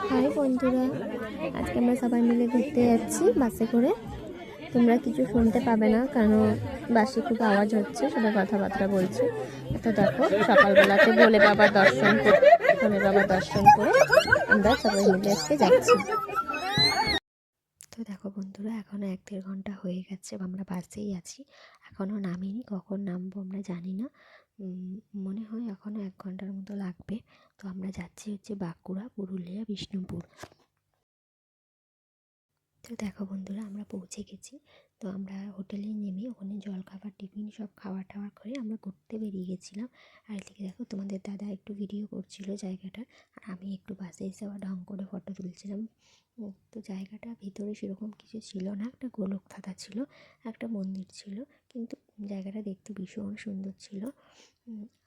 High বন্ধুরা, আজকে আমরা সবাই মিলে ঘুরতে যাচ্ছি বাসে করে। তোমরা কিছু শুনতে পাবে না, কারণ বাসে খুব আওয়াজ হচ্ছে, সবাই কথাবার্তা বলছে। তো দেখো, সকালবেলাতে ভোলে বাবার দর্শন করে আমরা সবাই মিলে আজকে যাচ্ছি। তো দেখো বন্ধুরা, এখনও 1-1.5 ঘন্টা হয়ে গেছে, আমরা বাসেই আছি, এখনও নামিনি। কখন নামবো আমরা জানি না, মনে হয় এখনও 1 ঘন্টার মতো লাগবে। তো আমরা যাচ্ছি হচ্ছে বাঁকুড়া, পুরুলিয়া, বিষ্ণুপুর। তো দেখো বন্ধুরা, আমরা পৌঁছে গেছি। তো আমরা হোটেলে নেমে ওখানে জলখাবার, টিফিন সব খাবার টাবার করে আমরা ঘুরতে বেরিয়ে গেছিলাম। আর এদিকে দেখো, তোমাদের দাদা একটু ভিডিও করছিল জায়গাটা, আর আমি একটু বাসে এসে আবার ঢং করে ফটো তুলছিলাম। তো জায়গাটা ভিতরে সেরকম কিছু ছিল না, একটা গোলকধাঁধা ছিল, একটা মন্দির ছিল, কিন্তু জায়গাটা দেখতে ভীষণ সুন্দর ছিল।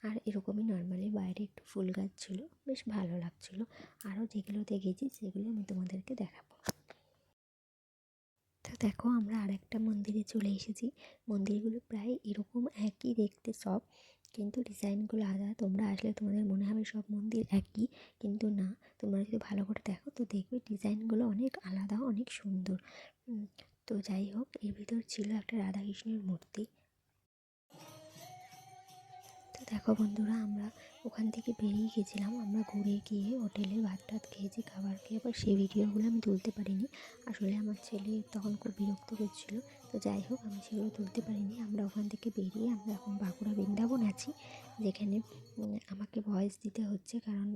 আর এরকমই নর্মালি বাইরে একটু ফুল গাছ ছিল, বেশ ভালো লাগছিল। আরও যেগুলো দেখেছি সেগুলো আমি তোমাদেরকে দেখাবো। তো দেখো, আমরা আরেকটা মন্দিরে চলে এসেছি। মন্দিরগুলো প্রায় এরকম একই দেখতে সব, কিন্তু ডিজাইনগুলো আলাদা। তোমরা আসলে তোমাদের মনে হবে সব মন্দির একই, কিন্তু না, তোমরা যদি ভালো করে দেখো তো দেখবে ডিজাইনগুলো অনেক আলাদা, অনেক সুন্দর। তো যাই হোক, এর ভিতর ছিল একটা রাধাকৃষ্ণের মূর্তি। তো দেখো বন্ধুরা, আমরা ওখান থেকে বেরিয়ে গেছিলাম। আমরা ঘুরে গিয়ে হোটেলে ভাত টাত খেয়েছি, খাবার খেয়ে আবার সেই ভিডিওগুলো আমি তুলতে পারিনি। আসলে আমার ছেলে তখন খুব বিরক্ত করছিল। তো যাই হোক, আমি সেগুলো তুলতে পারিনি। আমরা ওখান থেকে বেরিয়ে আমরা এখন বাঁকুড়া বৃন্দাবন আছি, যেখানে আমাকে ভয়েস দিতে হচ্ছে, কারণ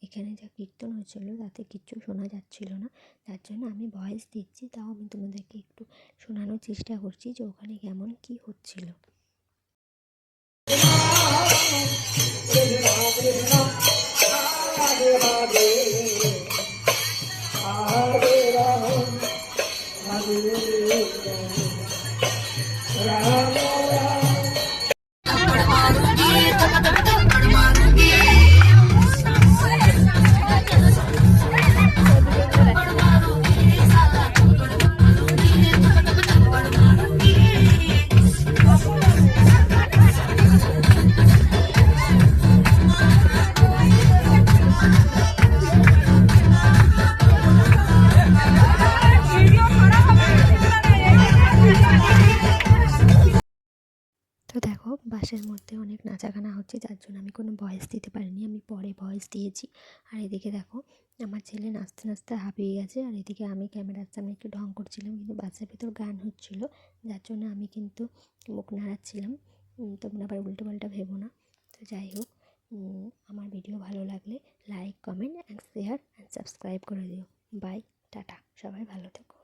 এখানে যা কীর্তন হচ্ছিল তাতে কিচ্ছু শোনা যাচ্ছিল না। তার জন্য আমি ভয়েস দিচ্ছি, তাও আমি তোমাদেরকে একটু শোনানোর চেষ্টা করছি যে ওখানে কেমন কী হচ্ছিল। তো দেখো, বাসের মধ্যে অনেক নাচাগানা হচ্ছে, যার জন্য আমি কোনো ভয়েস দিতে পারিনি, আমি পরে ভয়েস দিয়েছি। আর এদিকে দেখো, আমার ছেলে নাচতে নাচতে হাঁপিয়ে গেছে, আর এদিকে আমি ক্যামেরার সামনে একটু ঢং করছিলাম, কিন্তু বাসের ভেতর গান হচ্ছিলো, যার জন্য আমি কিন্তু মুখ নাড়াচ্ছিলাম। তোমরা আবার উল্টো পাল্টা ভেবো না। তো যাই হোক, আমার ভিডিও ভালো লাগলে like, comment and share and subscribe করে দিও। বাই, টাটা, সবাই ভালো থেকো।